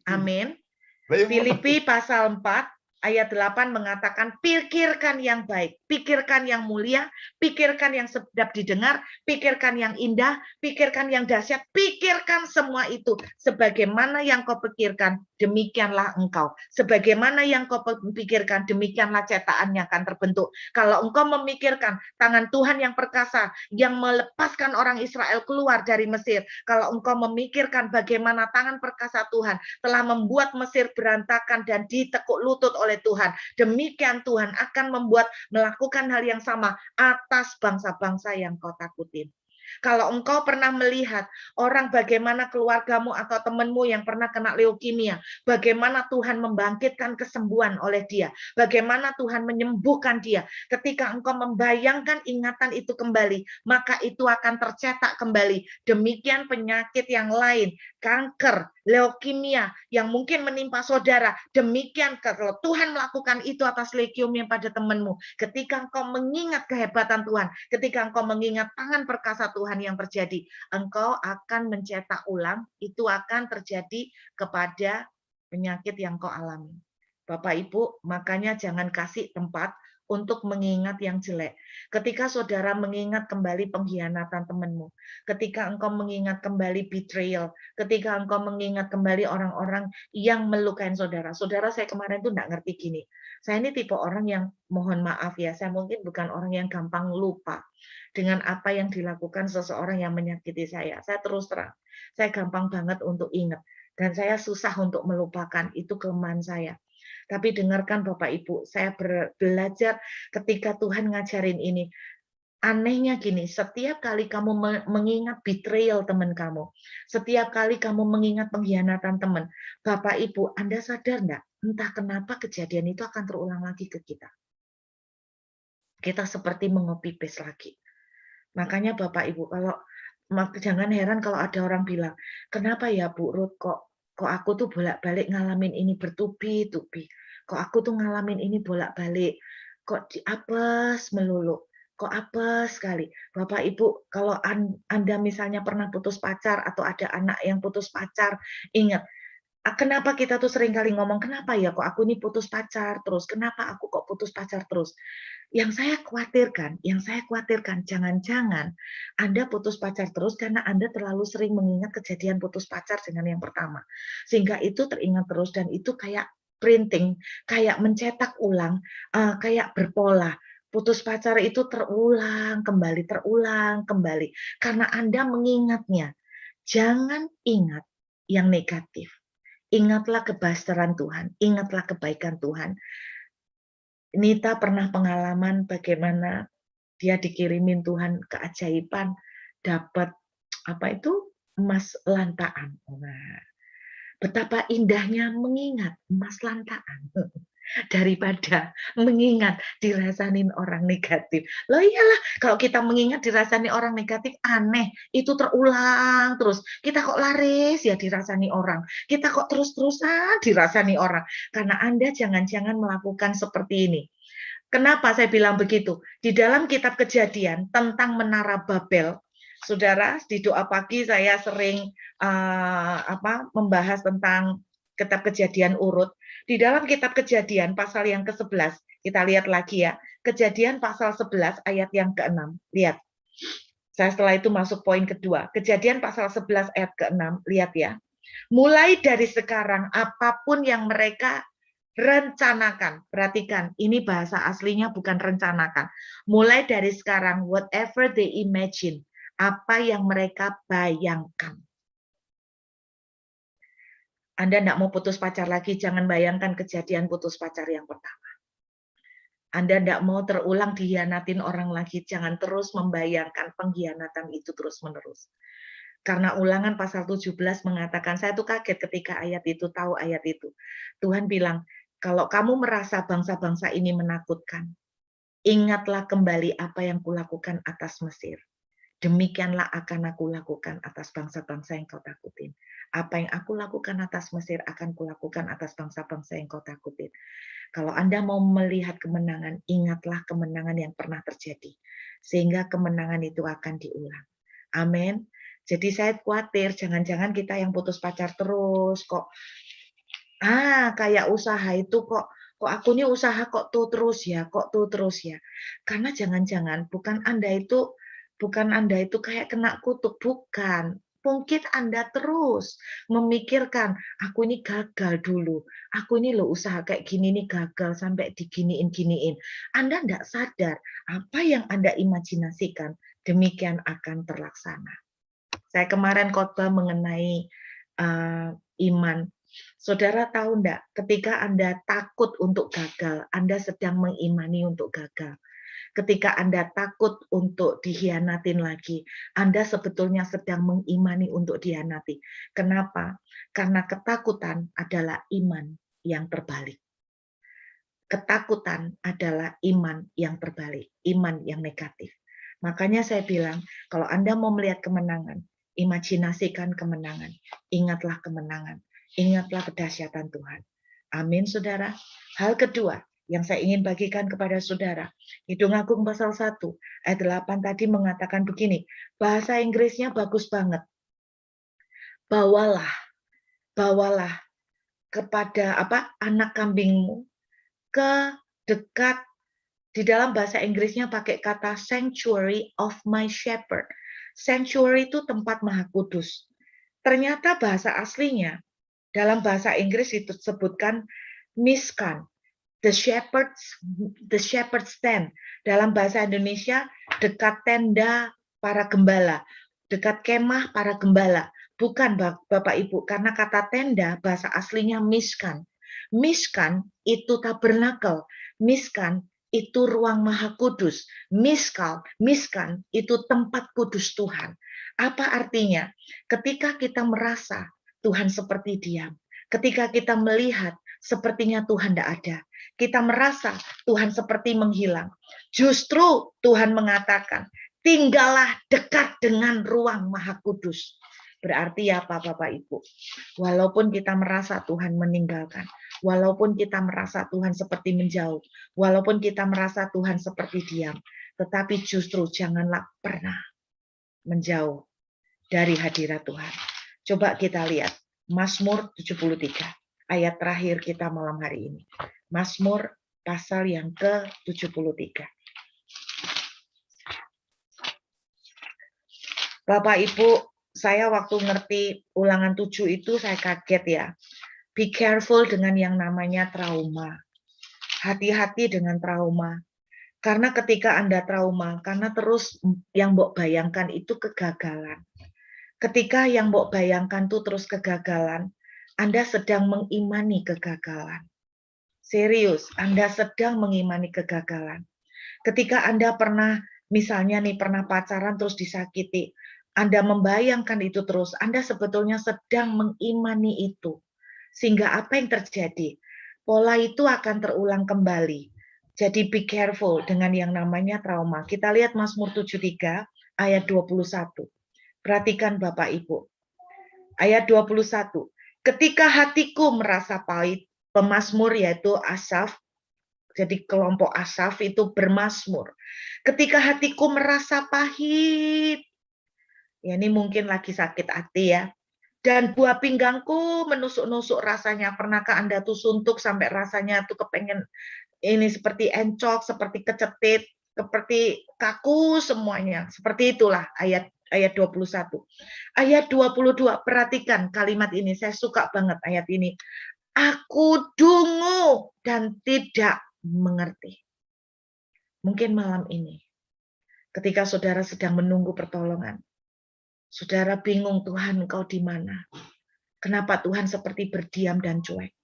Amin. Filipi pasal 4 ayat 8 mengatakan, pikirkan yang baik, pikirkan yang mulia, pikirkan yang sedap didengar, pikirkan yang indah, pikirkan yang dahsyat, pikirkan semua itu. Sebagaimana yang kau pikirkan, demikianlah engkau. Sebagaimana yang kau pikirkan, demikianlah cetakannya akan terbentuk. Kalau engkau memikirkan tangan Tuhan yang perkasa, yang melepaskan orang Israel keluar dari Mesir, kalau engkau memikirkan bagaimana tangan perkasa Tuhan telah membuat Mesir berantakan dan ditekuk lutut oleh Tuhan, demikian Tuhan akan melakukan hal yang sama atas bangsa-bangsa yang kau takutin. Kalau engkau pernah melihat orang bagaimana keluargamu atau temanmu yang pernah kena leukemia, bagaimana Tuhan membangkitkan kesembuhan oleh dia, bagaimana Tuhan menyembuhkan dia, ketika engkau membayangkan ingatan itu kembali, maka itu akan tercetak kembali. Demikian penyakit yang lain, kanker, leukemia yang mungkin menimpa saudara, demikian kalau Tuhan melakukan itu atas leukemia pada temanmu, ketika engkau mengingat kehebatan Tuhan, ketika engkau mengingat tangan perkasa Tuhan yang terjadi, engkau akan mencetak ulang, itu akan terjadi kepada penyakit yang kau alami. Bapak Ibu, makanya jangan kasih tempat untuk mengingat yang jelek. Ketika saudara mengingat kembali pengkhianatan temanmu, ketika engkau mengingat kembali betrayal, ketika engkau mengingat kembali orang-orang yang melukai saudara. Saudara, saya kemarin tuh enggak ngerti gini. Saya ini tipe orang yang, mohon maaf ya, saya mungkin bukan orang yang gampang lupa dengan apa yang dilakukan seseorang yang menyakiti saya. Saya terus terang, saya gampang banget untuk ingat. Dan saya susah untuk melupakan, itu kelemahan saya. Tapi dengarkan Bapak Ibu, saya belajar ketika Tuhan ngajarin ini. Anehnya gini, setiap kali kamu mengingat betrayal teman kamu, setiap kali kamu mengingat pengkhianatan teman, Bapak Ibu, Anda sadar enggak? Entah kenapa kejadian itu akan terulang lagi ke kita. Kita seperti mengopi paste lagi. Makanya Bapak Ibu, jangan heran kalau ada orang bilang, kenapa ya Bu Ruth kok aku tuh bolak-balik ngalamin ini bertubi-tubi. Kok aku tuh ngalamin ini bolak-balik. Kok apes melulu. Kok apes sekali. Bapak Ibu, kalau Anda misalnya pernah putus pacar atau ada anak yang putus pacar, ingat, kenapa kita tuh sering kali ngomong, kenapa ya kok aku ini putus pacar terus? Kenapa aku kok putus pacar terus? Yang saya khawatirkan, jangan-jangan Anda putus pacar terus karena Anda terlalu sering mengingat kejadian putus pacar dengan yang pertama. Sehingga itu teringat terus dan itu kayak printing, kayak mencetak ulang, kayak berpola. Putus pacar itu terulang kembali. Karena Anda mengingatnya. Jangan ingat yang negatif. Ingatlah kebesaran Tuhan, ingatlah kebaikan Tuhan. Nita pernah pengalaman bagaimana dia dikirimin Tuhan keajaiban, dapat emas lantaan. Nah, betapa indahnya mengingat emas lantaan daripada mengingat dirasain orang negatif. Loh iyalah, kalau kita mengingat dirasani orang negatif, aneh, itu terulang terus. Kita kok laris ya dirasani orang. Kita kok terus-terusan dirasani orang. Karena Anda jangan-jangan melakukan seperti ini. Kenapa saya bilang begitu? Di dalam kitab Kejadian tentang Menara Babel, saudara, di doa pagi saya sering membahas tentang kitab Kejadian urut. Di dalam kitab Kejadian pasal yang ke-11, kita lihat lagi ya. Kejadian pasal 11 ayat yang ke-6. Lihat. Saya setelah itu masuk poin kedua. Kejadian pasal 11 ayat ke-6. Lihat ya. Mulai dari sekarang, apapun yang mereka rencanakan. Perhatikan, ini bahasa aslinya bukan rencanakan. Mulai dari sekarang, whatever they imagine. Apa yang mereka bayangkan. Anda tidak mau putus pacar lagi, jangan bayangkan kejadian putus pacar yang pertama. Anda tidak mau terulang dihianatin orang lagi, jangan terus membayangkan pengkhianatan itu terus-menerus. Karena Ulangan pasal 17 mengatakan, saya tuh kaget ketika ayat itu, tahu ayat itu. Tuhan bilang, kalau kamu merasa bangsa-bangsa ini menakutkan, ingatlah kembali apa yang kulakukan atas Mesir. Demikianlah akan aku lakukan atas bangsa-bangsa yang kau takutin. Apa yang aku lakukan atas Mesir akan kulakukan atas bangsa-bangsa yang kau takutin. Kalau Anda mau melihat kemenangan, ingatlah kemenangan yang pernah terjadi. Sehingga kemenangan itu akan diulang. Amin. Jadi saya khawatir, jangan-jangan kita yang putus pacar terus, kok kayak usaha itu kok aku ini usaha kok tuh terus ya, Karena jangan-jangan bukan Anda itu kayak kena kutuk, bukan. Mungkin Anda terus memikirkan, aku ini gagal dulu, aku ini loh usaha kayak gini nih gagal sampai diginiin-giniin. Anda enggak sadar apa yang Anda imajinasikan demikian akan terlaksana. Saya kemarin khotbah mengenai iman. Saudara tahu enggak, ketika Anda takut untuk gagal, Anda sedang mengimani untuk gagal. Ketika Anda takut untuk dikhianatin lagi, Anda sebetulnya sedang mengimani untuk dikhianati. Kenapa? Karena ketakutan adalah iman yang terbalik. Ketakutan adalah iman yang terbalik, iman yang negatif. Makanya saya bilang, kalau Anda mau melihat kemenangan, imajinasikan kemenangan, ingatlah kemenangan, ingatlah kedahsyatan Tuhan. Amin, saudara. Hal kedua yang saya ingin bagikan kepada saudara, Kidung Agung pasal 1 ayat 8 tadi mengatakan begini, bahasa Inggrisnya bagus banget. Bawalah kepada anak kambingmu ke dekat, di dalam bahasa Inggrisnya pakai kata sanctuary of my shepherd. Sanctuary itu tempat maha kudus. Ternyata bahasa aslinya dalam bahasa Inggris disebutkan Mishkan, the shepherd's tent. Dalam bahasa Indonesia dekat tenda para gembala, dekat kemah para gembala. Bukan Bapak Ibu, karena kata tenda bahasa aslinya Mishkan. Mishkan itu tabernakel. Mishkan itu ruang maha kudus. Mishkan itu tempat kudus Tuhan. Apa artinya? Ketika kita merasa Tuhan seperti diam, ketika kita melihat sepertinya Tuhan tidak ada, kita merasa Tuhan seperti menghilang, justru Tuhan mengatakan, tinggallah dekat dengan ruang maha kudus. Berarti apa Bapak Ibu? Walaupun kita merasa Tuhan meninggalkan, walaupun kita merasa Tuhan seperti menjauh, walaupun kita merasa Tuhan seperti diam, tetapi justru janganlah pernah menjauh dari hadirat Tuhan. Coba kita lihat Mazmur 73, ayat terakhir kita malam hari ini. Mazmur pasal yang ke-73. Bapak Ibu, saya waktu ngerti Ulangan 7 itu saya kaget ya. Be careful dengan yang namanya trauma. Hati-hati dengan trauma. Karena ketika Anda trauma, karena terus yang Mbok bayangkan itu kegagalan. Ketika yang Mbok bayangkan itu terus kegagalan, Anda sedang mengimani kegagalan. Serius, Anda sedang mengimani kegagalan. Ketika Anda pernah, misalnya nih, pernah pacaran terus disakiti, Anda membayangkan itu terus, Anda sebetulnya sedang mengimani itu. Sehingga apa yang terjadi? Pola itu akan terulang kembali. Jadi be careful dengan yang namanya trauma. Kita lihat Mazmur 73 ayat 21. Perhatikan Bapak Ibu. Ayat 21. Ketika hatiku merasa pahit, pemazmur yaitu Asaf, jadi kelompok Asaf itu bermazmur. Ketika hatiku merasa pahit, ya ini mungkin lagi sakit hati ya. Dan buah pinggangku menusuk-nusuk rasanya. Pernahkah Anda tuh suntuk sampai rasanya tuh kepengen ini seperti encok, seperti kecetit, seperti kaku semuanya. Seperti itulah ayat 21. Ayat 22, perhatikan kalimat ini. Saya suka banget ayat ini. Aku dungu dan tidak mengerti. Mungkin malam ini, ketika saudara sedang menunggu pertolongan, saudara bingung, Tuhan Engkau di mana? Kenapa Tuhan seperti berdiam dan cuek?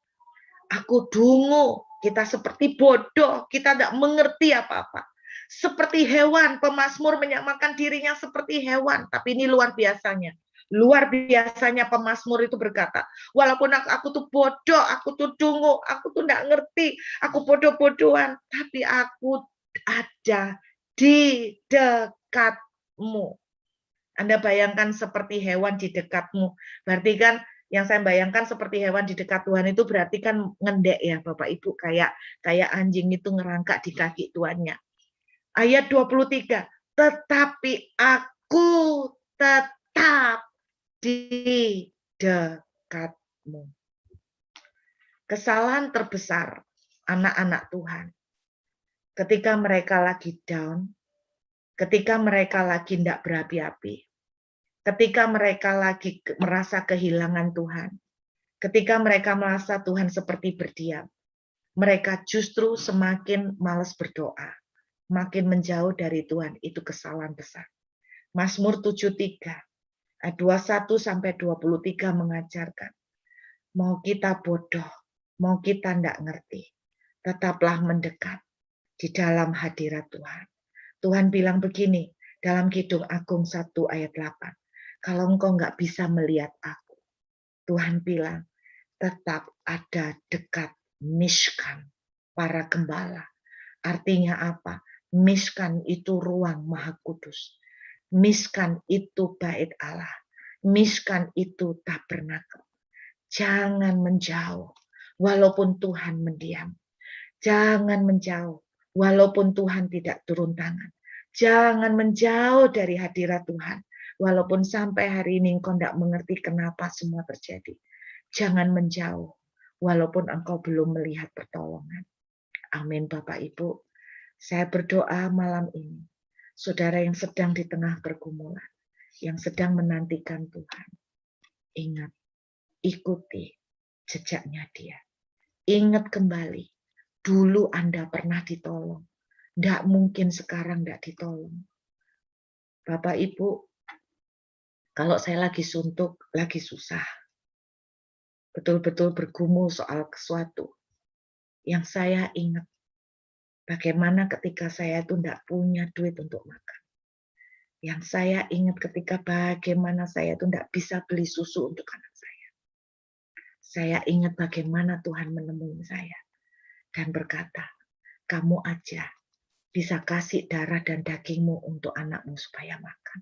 Aku dungu Kita seperti bodoh, kita tidak mengerti apa-apa. Seperti hewan, pemazmur menyamakan dirinya seperti hewan. Tapi ini luar biasanya. Luar biasanya pemazmur itu berkata, walaupun aku tuh bodoh, aku tuh dungu, aku tuh tidak ngerti, aku bodoh-bodohan, tapi aku ada di dekatmu. Anda bayangkan seperti hewan di dekatmu. Berarti kan yang saya bayangkan seperti hewan di dekat Tuhan itu berarti kan ngendek ya Bapak Ibu, kayak anjing itu ngerangkak di kaki tuannya. Ayat 23, tetapi aku tetap di dekatmu. Kesalahan terbesar anak-anak Tuhan ketika mereka lagi down, ketika mereka lagi tidak berapi-api, ketika mereka lagi merasa kehilangan Tuhan, ketika mereka merasa Tuhan seperti berdiam, mereka justru semakin malas berdoa, makin menjauh dari Tuhan. Itu kesalahan besar. Mazmur 73 ayat 21 sampai 23 mengajarkan, mau kita bodoh, mau kita tidak ngerti, tetaplah mendekat di dalam hadirat Tuhan. Tuhan bilang begini dalam Kidung Agung 1 ayat 8, kalau engkau nggak bisa melihat aku, Tuhan bilang, tetap ada dekat Mishkan, para gembala. Artinya apa? Mishkan itu ruang Maha Kudus. Mishkan itu bait Allah. Mishkan itu tabernakel. Jangan menjauh walaupun Tuhan mendiam. Jangan menjauh walaupun Tuhan tidak turun tangan. Jangan menjauh dari hadirat Tuhan walaupun sampai hari ini engkau tidak mengerti kenapa semua terjadi. Jangan menjauh walaupun engkau belum melihat pertolongan. Amin Bapak Ibu. Saya berdoa malam ini, saudara yang sedang di tengah pergumulan, yang sedang menantikan Tuhan, ingat, ikuti jejaknya Dia. Ingat kembali, dulu Anda pernah ditolong. Tidak mungkin sekarang tidak ditolong. Bapak Ibu, kalau saya lagi suntuk, lagi susah, betul-betul bergumul soal sesuatu, yang saya ingat, bagaimana ketika saya itu tidak punya duit untuk makan. Yang saya ingat ketika bagaimana saya itu tidak bisa beli susu untuk anak saya. Saya ingat bagaimana Tuhan menemui saya dan berkata, kamu aja bisa kasih darah dan dagingmu untuk anakmu supaya makan.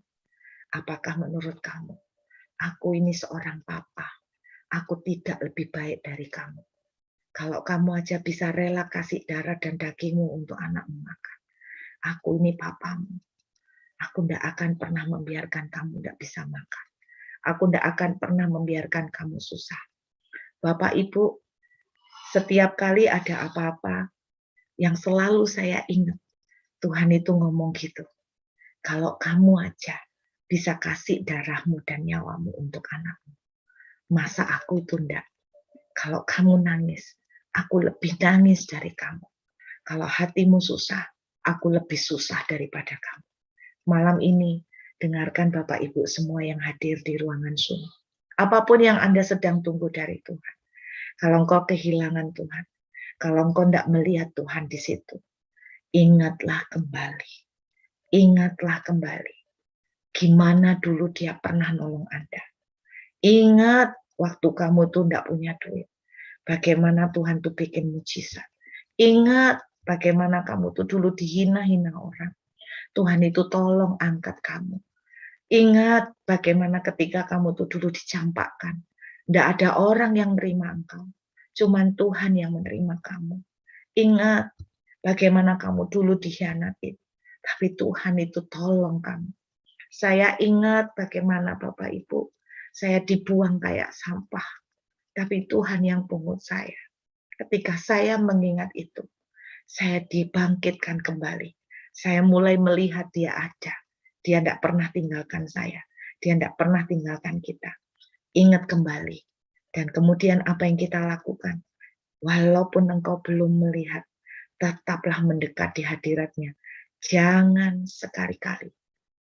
Apakah menurut kamu, aku ini seorang papa, aku tidak lebih baik dari kamu? Kalau kamu aja bisa rela kasih darah dan dagingmu untuk anakmu makan, aku ini papamu. Aku tidak akan pernah membiarkan kamu tidak bisa makan. Aku tidak akan pernah membiarkan kamu susah. Bapak Ibu, setiap kali ada apa-apa, yang selalu saya ingat, Tuhan itu ngomong gitu. Kalau kamu aja bisa kasih darahmu dan nyawamu untuk anakmu, masa aku itu enggak? Kalau kamu nangis, aku lebih nangis dari kamu. Kalau hatimu susah, aku lebih susah daripada kamu. Malam ini, dengarkan Bapak Ibu semua yang hadir di ruangan Zoom. Apapun yang Anda sedang tunggu dari Tuhan. Kalau engkau kehilangan Tuhan, kalau engkau tidak melihat Tuhan di situ, ingatlah kembali. Ingatlah kembali. Gimana dulu Dia pernah nolong Anda. Ingat waktu kamu tuh tidak punya duit. Bagaimana Tuhan tuh bikin mujizat. Ingat bagaimana kamu tuh dulu dihina-hina orang. Tuhan itu tolong angkat kamu. Ingat bagaimana ketika kamu tuh dulu dicampakkan. Tidak ada orang yang menerima engkau. Cuman Tuhan yang menerima kamu. Ingat bagaimana kamu dulu dikhianati. Tapi Tuhan itu tolong kamu. Saya ingat bagaimana Bapak Ibu, saya dibuang kayak sampah. Tapi Tuhan yang pungut saya. Ketika saya mengingat itu, saya dibangkitkan kembali. Saya mulai melihat Dia ada. Dia tidak pernah tinggalkan saya. Dia tidak pernah tinggalkan kita. Ingat kembali. Dan kemudian apa yang kita lakukan? Walaupun engkau belum melihat, tetaplah mendekat di hadirat-Nya. Jangan sekali-kali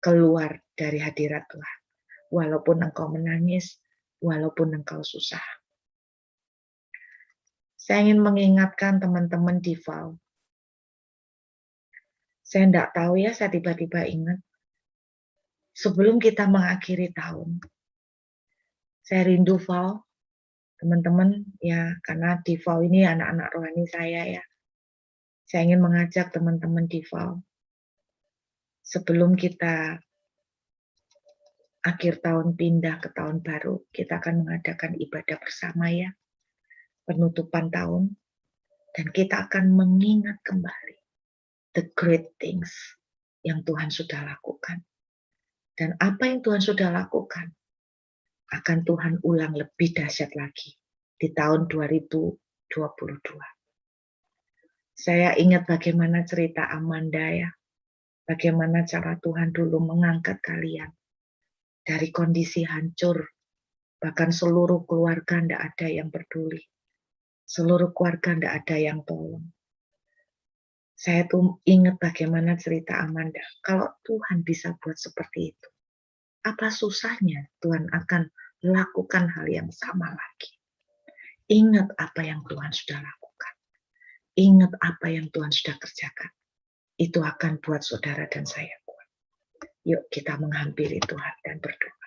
keluar dari hadirat Tuhan. Walaupun engkau menangis, walaupun engkau susah. Saya ingin mengingatkan teman-teman di VAL. Saya enggak tahu ya, saya tiba-tiba ingat. Sebelum kita mengakhiri tahun, saya rindu VAL, teman-teman ya, karena di VAL ini anak-anak rohani saya ya. Saya ingin mengajak teman-teman di VAL, sebelum kita akhir tahun pindah ke tahun baru, kita akan mengadakan ibadah bersama ya, penutupan tahun, dan kita akan mengingat kembali the great things yang Tuhan sudah lakukan. Dan apa yang Tuhan sudah lakukan, akan Tuhan ulang lebih dahsyat lagi di tahun 2022. Saya ingat bagaimana cerita Amanda ya, bagaimana cara Tuhan dulu mengangkat kalian dari kondisi hancur, bahkan seluruh keluarga tidak ada yang peduli. Seluruh keluarga tidak ada yang tolong. Saya tuh ingat bagaimana cerita Amanda. Kalau Tuhan bisa buat seperti itu, apa susahnya Tuhan akan lakukan hal yang sama lagi. Ingat apa yang Tuhan sudah lakukan. Ingat apa yang Tuhan sudah kerjakan. Itu akan buat saudara dan saya kuat. Yuk kita menghampiri Tuhan dan berdoa.